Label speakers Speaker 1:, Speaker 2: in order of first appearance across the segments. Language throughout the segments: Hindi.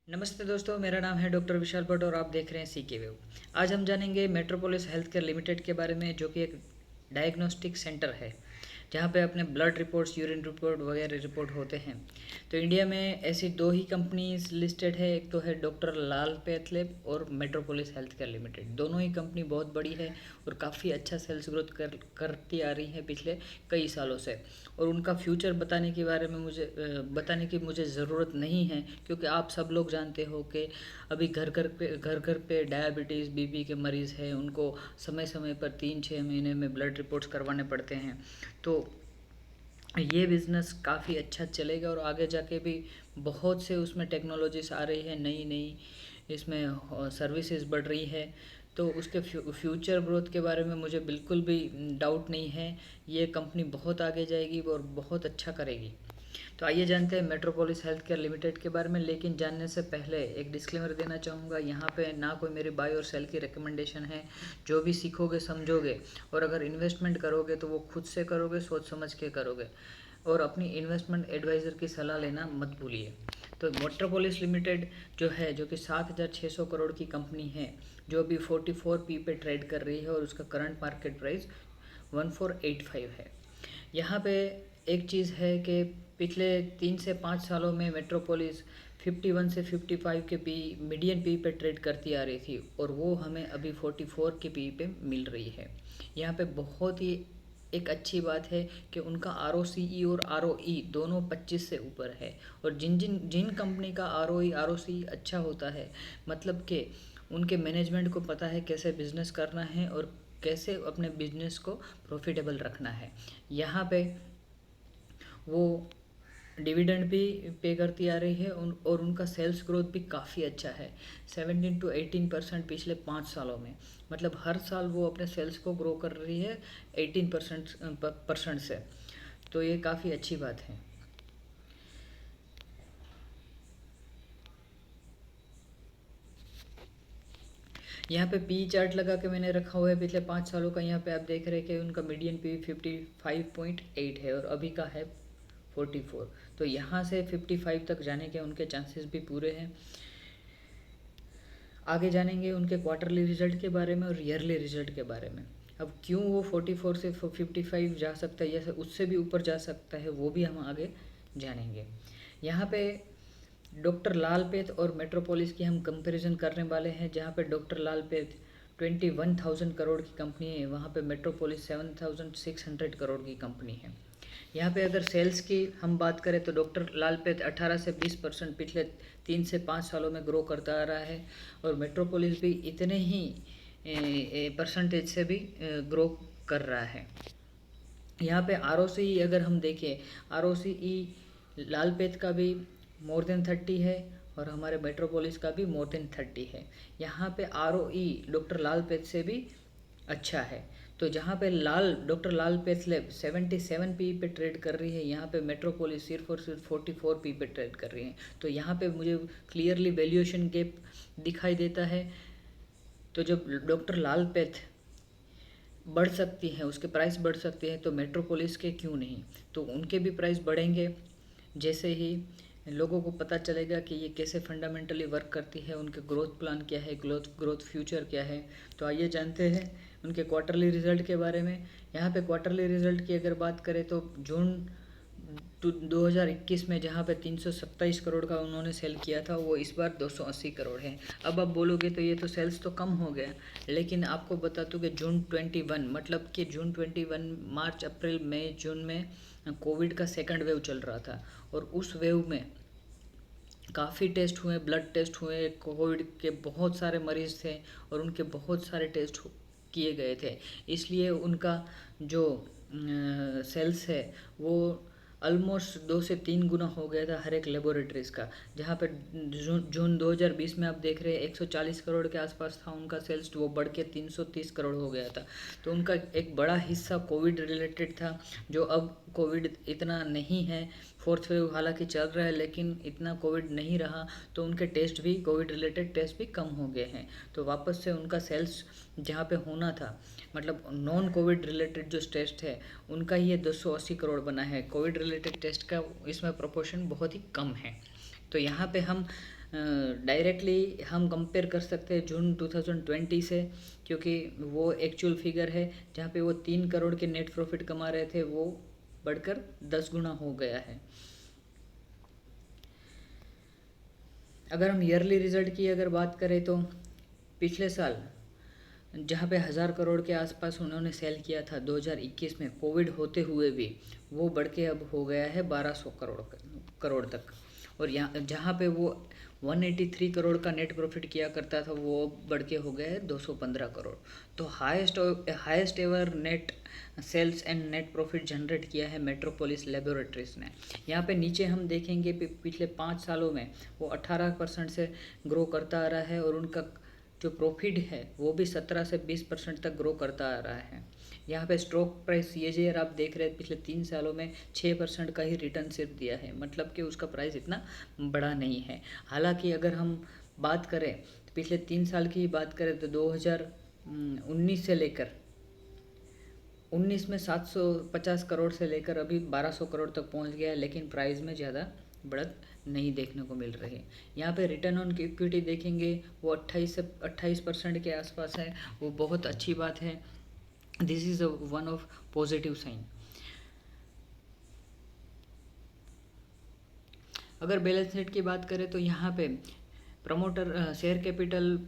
Speaker 1: नमस्ते दोस्तों, मेरा नाम है डॉक्टर विशाल भट्ट और आप देख रहे हैं सीके वेव। आज हम जानेंगे मेट्रोपोलिस हेल्थ केयर लिमिटेड के बारे में, जो कि एक डायग्नोस्टिक सेंटर है जहाँ पे अपने ब्लड रिपोर्ट्स, यूरिन रिपोर्ट वगैरह रिपोर्ट होते हैं। तो इंडिया में ऐसी दो ही कंपनीज लिस्टेड है, एक तो है डॉक्टर लाल पैथलैब और मेट्रोपोलिस हेल्थ केयर लिमिटेड। दोनों ही कंपनी बहुत बड़ी है और काफ़ी अच्छा सेल्स ग्रोथ करती आ रही है पिछले कई सालों से। और उनका फ्यूचर बताने की मुझे ज़रूरत नहीं है, क्योंकि आप सब लोग जानते हो कि अभी घर घर पे डायबिटीज़, बीपी के मरीज़ हैं, उनको समय समय पर 3-6 महीने में ब्लड रिपोर्ट्स करवाने पड़ते हैं। तो ये बिज़नेस काफ़ी अच्छा चलेगा और आगे जाके भी बहुत से उसमें टेक्नोलॉजीज आ रही है, नई नई इसमें सर्विसेज बढ़ रही है। तो उसके फ्यूचर ग्रोथ के बारे में मुझे बिल्कुल भी डाउट नहीं है। ये कंपनी बहुत आगे जाएगी और बहुत अच्छा करेगी। तो आइए जानते हैं मेट्रोपोलिस हेल्थ केयर लिमिटेड के बारे में। लेकिन जानने से पहले एक डिस्क्लेमर देना चाहूँगा, यहाँ पे ना कोई मेरी बाय और सेल की रिकमेंडेशन है। जो भी सीखोगे समझोगे और अगर इन्वेस्टमेंट करोगे तो वो खुद से करोगे, सोच समझ के करोगे, और अपनी इन्वेस्टमेंट एडवाइज़र की सलाह लेना मत भूलिए। तो मेट्रोपोलिस लिमिटेड जो है, जो कि 7,600 करोड़ की कंपनी है, जो अभी 44p पे ट्रेड कर रही है और उसका करंट मार्केट प्राइस 1485 है। यहाँ पे एक चीज़ है कि पिछले 3 से 5 सालों में मेट्रोपोलिस 51 से 55 के पी मीडियन पी पे ट्रेड करती आ रही थी और वो हमें अभी 44 के पी पे मिल रही है। यहाँ पे बहुत ही एक अच्छी बात है कि उनका आर और आर दोनों 25 से ऊपर है। और जिन कंपनी का आर अच्छा होता है, मतलब कि उनके मैनेजमेंट को पता है कैसे बिजनेस करना है और कैसे अपने बिजनेस को प्रॉफिटेबल रखना है। यहाँ पे वो डिविडेंड भी पे करती आ रही है और उनका सेल्स ग्रोथ भी काफ़ी अच्छा है, 17 to 18% पिछले 5 सालों में। मतलब हर साल वो अपने सेल्स को ग्रो कर रही है 18% से। तो ये काफ़ी अच्छी बात है। यहाँ पे पी चार्ट लगा के मैंने रखा हुआ है पिछले 5 सालों का। यहाँ पे आप देख रहे हैं कि उनका मीडियन पी 55.8 है और अभी का है 44। तो यहाँ से 55 तक जाने के उनके चांसेस भी पूरे हैं। आगे जानेंगे उनके क्वार्टरली रिजल्ट के बारे में और ईयरली रिजल्ट के बारे में। अब क्यों वो 44 से 55 जा सकता है या उससे भी ऊपर जा सकता है, वो भी हम आगे जानेंगे। यहाँ पे डॉक्टर लाल पैथ और मेट्रोपोलिस की हम कंपैरिजन करने वाले हैं, जहाँ पे डॉक्टर लाल पैथ 21,000 करोड़ की कंपनी है, वहाँ पे मेट्रोपोलिस 7,600 करोड़ की कंपनी है। यहाँ पे अगर सेल्स की हम बात करें तो डॉक्टर लाल पैथ 18 से 20% पिछले 3 से 5 सालों में ग्रो करता आ रहा है और मेट्रोपोलिस भी इतने ही परसेंटेज से भी ग्रो कर रहा है। यहाँ पे आर अगर हम देखें, आर लाल पैथ का भी मोर देन 30 है और हमारे मेट्रोपोलिस का भी मोर देन 30 है। यहाँ पे आर डॉक्टर लाल पैथ से भी अच्छा है। तो जहाँ पे डॉक्टर लाल पैथलैब 77p पे ट्रेड कर रही है, यहाँ पे मेट्रोपोलिस सिर्फ और सिर्फ 44p पे ट्रेड कर रही है। तो यहाँ पे मुझे क्लियरली वैल्यूएशन गैप दिखाई देता है। तो जब डॉक्टर लाल पैथ बढ़ सकती हैं, उसके प्राइस बढ़ सकते हैं, तो मेट्रोपोलिस के क्यों नहीं। तो उनके भी प्राइस बढ़ेंगे जैसे ही लोगों को पता चलेगा कि ये कैसे फंडामेंटली वर्क करती है, उनके ग्रोथ प्लान क्या है, ग्रोथ फ्यूचर क्या है। तो आइए जानते हैं उनके क्वार्टरली रिजल्ट के बारे में। यहाँ पे क्वार्टरली रिजल्ट की अगर बात करें तो जून 2021 में जहाँ पे 327 करोड़ का उन्होंने सेल किया था, वो इस बार 280 करोड़ है। अब आप बोलोगे तो ये तो सेल्स तो कम हो गया, लेकिन आपको बता दूँ कि जून 21, मतलब कि जून 21, मार्च, अप्रैल, मई, जून में कोविड का सेकंड वेव चल रहा था और उस वेव में काफ़ी टेस्ट हुए, ब्लड टेस्ट हुए, कोविड के बहुत सारे मरीज़ थे और उनके बहुत सारे टेस्ट किए गए थे। इसलिए उनका जो सेल्स है वो ऑलमोस्ट 2 से 3 गुना हो गया था हर एक लेबोरेटरीज़ का। जहाँ पर जून 2020 में आप देख रहे हैं 140 करोड़ के आसपास था उनका सेल्स, वो बढ़ के 330 करोड़ हो गया था। तो उनका एक बड़ा हिस्सा कोविड रिलेटेड था, जो अब कोविड इतना नहीं है। फोर्थ वेव हालांकि चल रहा है लेकिन इतना कोविड नहीं रहा, तो उनके टेस्ट भी, कोविड रिलेटेड टेस्ट भी कम हो गए हैं। तो वापस से उनका सेल्स जहाँ पे होना था, मतलब नॉन कोविड रिलेटेड जो टेस्ट है उनका ये 280 करोड़ बना है। कोविड रिलेटेड टेस्ट का इसमें प्रोपोर्शन बहुत ही कम है। तो यहाँ पे हम डायरेक्टली हम कंपेयर कर सकते हैं जून 2020 से, क्योंकि वो एक्चुअल फिगर है जहाँ पे वो 3 करोड़ के नेट प्रॉफिट कमा रहे थे, वो बढ़कर 10 गुना हो गया है। अगर हम ईयरली रिजल्ट की अगर बात करें तो पिछले साल जहाँ पे 1000 करोड़ के आसपास उन्होंने सेल किया था 2021 में, कोविड होते हुए भी वो बढ़ के अब हो गया है 1200 करोड़ तक। और यहाँ जहाँ पे वो 183 करोड़ का नेट प्रॉफिट किया करता था, वो बढ़ के हो गया है 215 करोड़। तो highest ever net sales and net profit generate किया है मेट्रोपोलिस लेबोरेटरीज ने। यहाँ पे नीचे हम देखेंगे पिछले 5 सालों में वो 18% से ग्रो करता आ रहा है, और उनका जो प्रॉफिट है वो भी 17 से 20% तक ग्रो करता आ रहा है। यहाँ पे स्टॉक प्राइस CAGR आप देख रहे हैं, पिछले 3 सालों में 6% का ही रिटर्न सिर्फ दिया है, मतलब कि उसका प्राइस इतना बड़ा नहीं है। हालांकि अगर हम बात करें तो पिछले 3 साल की बात करें तो 2019 से लेकर 19 में 750 करोड़ से लेकर अभी 1200 करोड़ तक पहुंच गया है, लेकिन प्राइस में ज़्यादा बढ़त नहीं देखने को मिल रही है। यहाँ पे रिटर्न ऑन इक्विटी देखेंगे वो 28% के आसपास है, वो बहुत अच्छी बात है। This is one of positive sign. अगर बैलेंस शीट की बात करें तो यहाँ पे प्रमोटर शेयर कैपिटल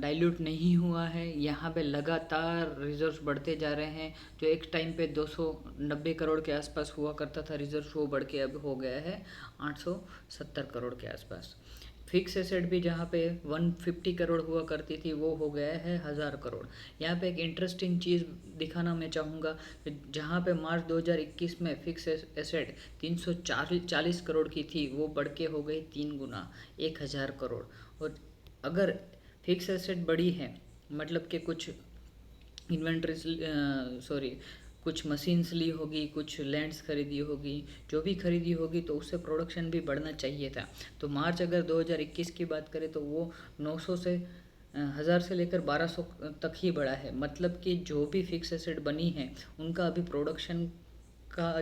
Speaker 1: डाइल्यूट नहीं हुआ है। यहाँ पे लगातार रिजर्व्स बढ़ते जा रहे हैं। जो एक टाइम पे 290 करोड़ के आसपास हुआ करता था रिजर्व, वो बढ़ के अब हो गया है 870 करोड़ के आसपास। फिक्स एसेट भी जहाँ पे 150 करोड़ हुआ करती थी, वो हो गया है 1000 करोड़। यहाँ पे एक इंटरेस्टिंग चीज़ दिखाना मैं चाहूँगा, जहाँ पे मार्च 2021 में फिक्स एसेट 340 करोड़ की थी, वो बढ़ के हो गई 3 गुना 1000 करोड़। और अगर फिक्स एसेट बड़ी है, मतलब कि कुछ कुछ मशीन्स ली होगी, कुछ लैंड्स खरीदी होगी, जो भी खरीदी होगी, तो उससे प्रोडक्शन भी बढ़ना चाहिए था। तो मार्च अगर 2021 की बात करें तो वो 900 से 1000 से लेकर 1200 तक ही बढ़ा है। मतलब कि जो भी फिक्स एसेट बनी है उनका अभी प्रोडक्शन का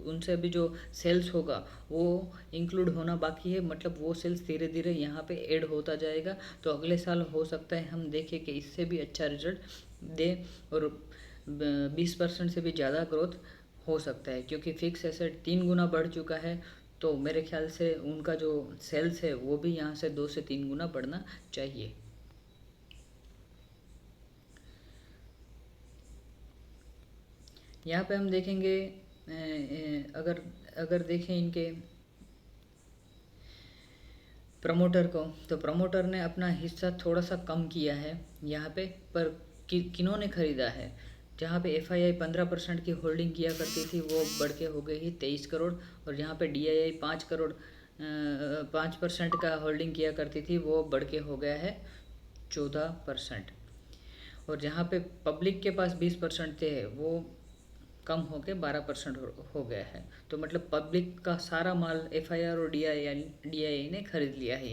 Speaker 1: उनसे अभी जो सेल्स होगा वो इंक्लूड होना बाकी है। मतलब वो सेल्स धीरे धीरे यहाँ पे ऐड होता जाएगा। तो अगले साल हो सकता है हम देखें कि इससे भी अच्छा रिजल्ट दे, और 20% से भी ज़्यादा ग्रोथ हो सकता है, क्योंकि फिक्स एसेट 3 गुना बढ़ चुका है। तो मेरे ख्याल से उनका जो सेल्स है वो भी यहाँ से 2 से 3 गुना बढ़ना चाहिए। यहाँ पे हम देखेंगे अगर अगर देखें इनके प्रमोटर को, तो प्रमोटर ने अपना हिस्सा थोड़ा सा कम किया है यहाँ पे, पर किन्होंने ख़रीदा है। जहाँ पे FII 15% की होल्डिंग किया करती थी, वो बढ़ के हो गई 23 करोड़। और जहाँ पे DII 5% का होल्डिंग किया करती थी, वो बढ़ के हो गया है 14%। और जहाँ पे पब्लिक के पास 20% थे, वो कम होके 12% हो गया है। तो मतलब पब्लिक का सारा माल FIR और DII ने खरीद लिया है।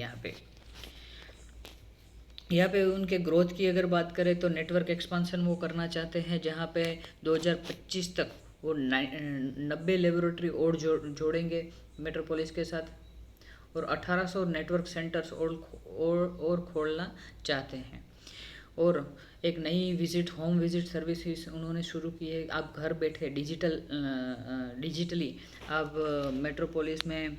Speaker 1: यहाँ पे उनके ग्रोथ की अगर बात करें तो नेटवर्क एक्सपांसन वो करना चाहते हैं, जहाँ पे 2025 तक वो 90 लेबोरेटरी और जोड़ेंगे मेट्रोपोलिस के साथ, और 1800 नेटवर्क सेंटर्स और खोलना चाहते हैं। और एक नई होम विजिट सर्विस उन्होंने शुरू की है। आप घर बैठे डिजिटली आप मेट्रोपोलिस में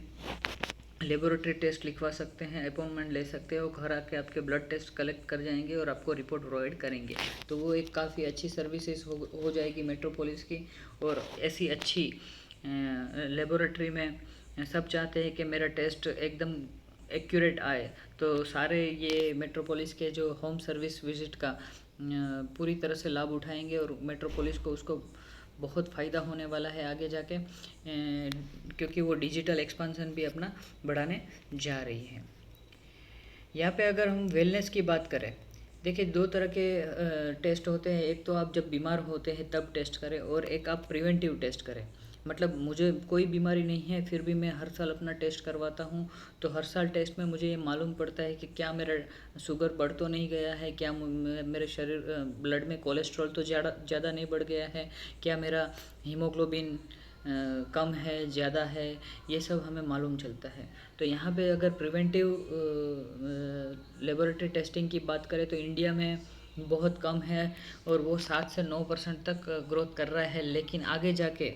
Speaker 1: लेबोरेटरी टेस्ट लिखवा सकते हैं, अपॉइंटमेंट ले सकते हो, घर आके आपके ब्लड टेस्ट कलेक्ट कर जाएंगे और आपको रिपोर्ट प्रोवाइड करेंगे। तो वो एक काफ़ी अच्छी सर्विसेज हो जाएगी मेट्रोपोलिस की। और ऐसी अच्छी लेबोरेटरी में सब चाहते हैं कि मेरा टेस्ट एकदम एक्यूरेट आए, तो सारे ये मेट्रोपोलिस के जो होम सर्विस विजिट का पूरी तरह से लाभ उठाएंगे, और मेट्रोपोलिस को उसको बहुत फ़ायदा होने वाला है आगे जाके, क्योंकि वो डिजिटल एक्सपांसन भी अपना बढ़ाने जा रही है। यहाँ पे अगर हम वेलनेस की बात करें, देखिए 2 तरह के टेस्ट होते हैं। एक तो आप जब बीमार होते हैं तब टेस्ट करें, और एक आप प्रिवेंटिव टेस्ट करें। मतलब मुझे कोई बीमारी नहीं है, फिर भी मैं हर साल अपना टेस्ट करवाता हूँ। तो हर साल टेस्ट में मुझे ये मालूम पड़ता है कि क्या मेरा शुगर बढ़ तो नहीं गया है, क्या मेरे ब्लड में कोलेस्ट्रॉल तो ज़्यादा नहीं बढ़ गया है, क्या मेरा हीमोग्लोबिन कम है, ज़्यादा है, ये सब हमें मालूम चलता है। तो यहाँ पे अगर प्रिवेंटिव लेबोरेटरी टेस्टिंग की बात करें तो इंडिया में बहुत कम है और वो 7 से 9% तक ग्रोथ कर रहा है, लेकिन आगे जाके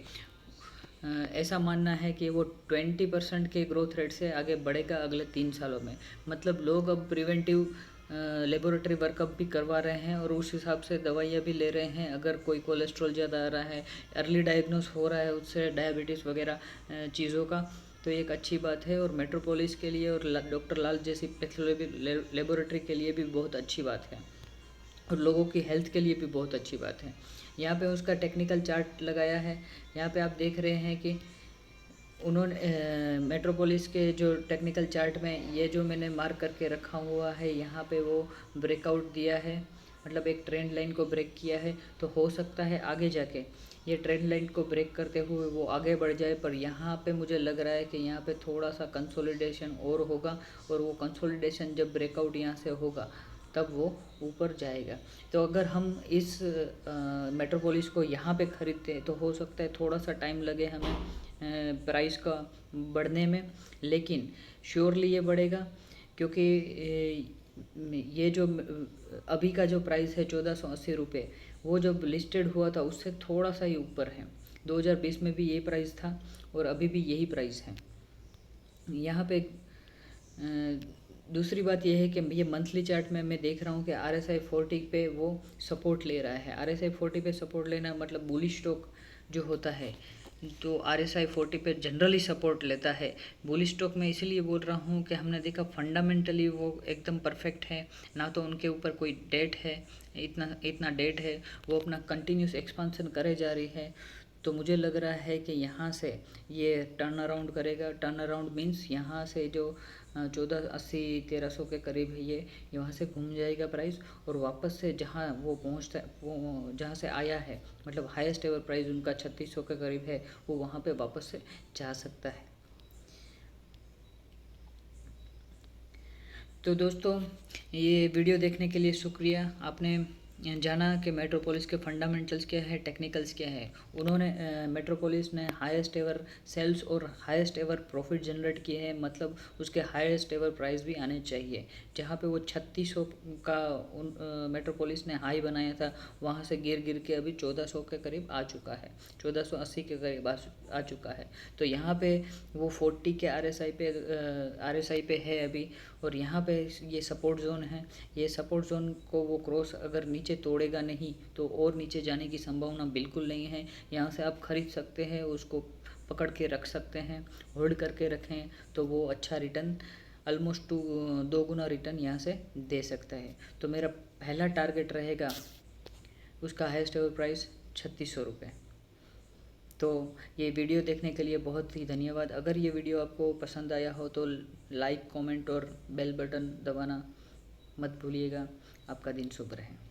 Speaker 1: ऐसा मानना है कि वो 20% के ग्रोथ रेट से आगे बढ़ेगा अगले 3 सालों में। मतलब लोग अब प्रिवेंटिव लेबोरेटरी वर्कअप भी करवा रहे हैं और उस हिसाब से दवाइयाँ भी ले रहे हैं। अगर कोई कोलेस्ट्रॉल ज़्यादा आ रहा है, अर्ली डायग्नोस हो रहा है उससे डायबिटीज़ वगैरह चीज़ों का, तो एक अच्छी बात है। और मेट्रोपोलिस के लिए और डॉक्टर लाल जैसी पैथोलॉजी लेबोरेटरी के लिए भी बहुत अच्छी बात है और लोगों की हेल्थ के लिए भी बहुत अच्छी बात है। यहाँ पे उसका टेक्निकल चार्ट लगाया है। यहाँ पे आप देख रहे हैं कि उन्होंने मेट्रोपोलिस के जो टेक्निकल चार्ट में ये जो मैंने मार्क करके रखा हुआ है, यहाँ पे वो ब्रेकआउट दिया है, मतलब एक ट्रेंड लाइन को ब्रेक किया है। तो हो सकता है आगे जाके ये ट्रेंड लाइन को ब्रेक करते हुए वो आगे बढ़ जाए, पर यहाँ पे मुझे लग रहा है कि यहाँ पे थोड़ा सा कंसोलिडेशन और होगा और वो कंसोलिडेशन जब ब्रेकआउट यहाँ से होगा तब वो ऊपर जाएगा। तो अगर हम इस मेट्रोपोलिस को यहाँ पे ख़रीदते हैं तो हो सकता है थोड़ा सा टाइम लगे हमें प्राइस का बढ़ने में, लेकिन श्योरली ये बढ़ेगा, क्योंकि ये जो अभी का जो प्राइस है 1480 रुपये, वो जब लिस्टेड हुआ था उससे थोड़ा सा ही ऊपर है। 2020 में भी यही प्राइस था और अभी भी यही प्राइस है। यहाँ पे दूसरी बात यह है कि ये मंथली चार्ट में मैं देख रहा हूँ कि RSI 40 पे वो सपोर्ट ले रहा है। RSI 40 पे सपोर्ट लेना मतलब बुलिश स्टॉक जो होता है, तो RSI 40 पे जनरली सपोर्ट लेता है। बुलिश स्टॉक में इसलिए बोल रहा हूँ कि हमने देखा फंडामेंटली वो एकदम परफेक्ट है, ना तो उनके ऊपर कोई डेट है, इतना डेट है, वो अपना कंटिन्यूस एक्सपांसन करे जा रही है। तो मुझे लग रहा है कि यहाँ से ये टर्न अराउंड करेगा। टर्न अराउंड मीन्स यहाँ से जो 1480-1300 के करीब है, ये यहाँ से घूम जाएगा प्राइस और वापस से जहाँ वो पहुँचता वो जहाँ से आया है, मतलब हाईएस्ट एवर प्राइस उनका 3600 के करीब है, वो वहाँ पे वापस से जा सकता है। तो दोस्तों, ये वीडियो देखने के लिए शुक्रिया। आपने जाना कि मेट्रोपोलिस के फंडामेंटल्स क्या है, टेक्निकल्स क्या है। उन्होंने मेट्रोपोलिस ने हाईएस्ट एवर सेल्स और हाईएस्ट एवर प्रॉफिट जनरेट किए हैं, मतलब उसके हाईएस्ट एवर प्राइस भी आने चाहिए। जहाँ पे वो 3600 का मेट्रोपोलिस ने हाई बनाया था, वहाँ से गिर के अभी 1400 के करीब आ चुका है, 1480 के करीब आ चुका है। तो यहाँ पे वो 40 के RSI पे है अभी, और यहाँ पे ये सपोर्ट जोन है। ये सपोर्ट जोन को वो क्रॉस अगर नीचे तोड़ेगा नहीं तो और नीचे जाने की संभावना बिल्कुल नहीं है। यहाँ से आप खरीद सकते हैं, उसको पकड़ के रख सकते हैं, होल्ड करके रखें तो वो अच्छा रिटर्न ऑलमोस्ट 2 गुना रिटर्न यहाँ से दे सकता है। तो मेरा पहला टारगेट रहेगा उसका हाईएस्ट एवर प्राइस 3600 रुपये। तो ये वीडियो देखने के लिए बहुत ही धन्यवाद। अगर ये वीडियो आपको पसंद आया हो तो लाइक, कमेंट और बेल बटन दबाना मत भूलिएगा। आपका दिन शुभ रहे।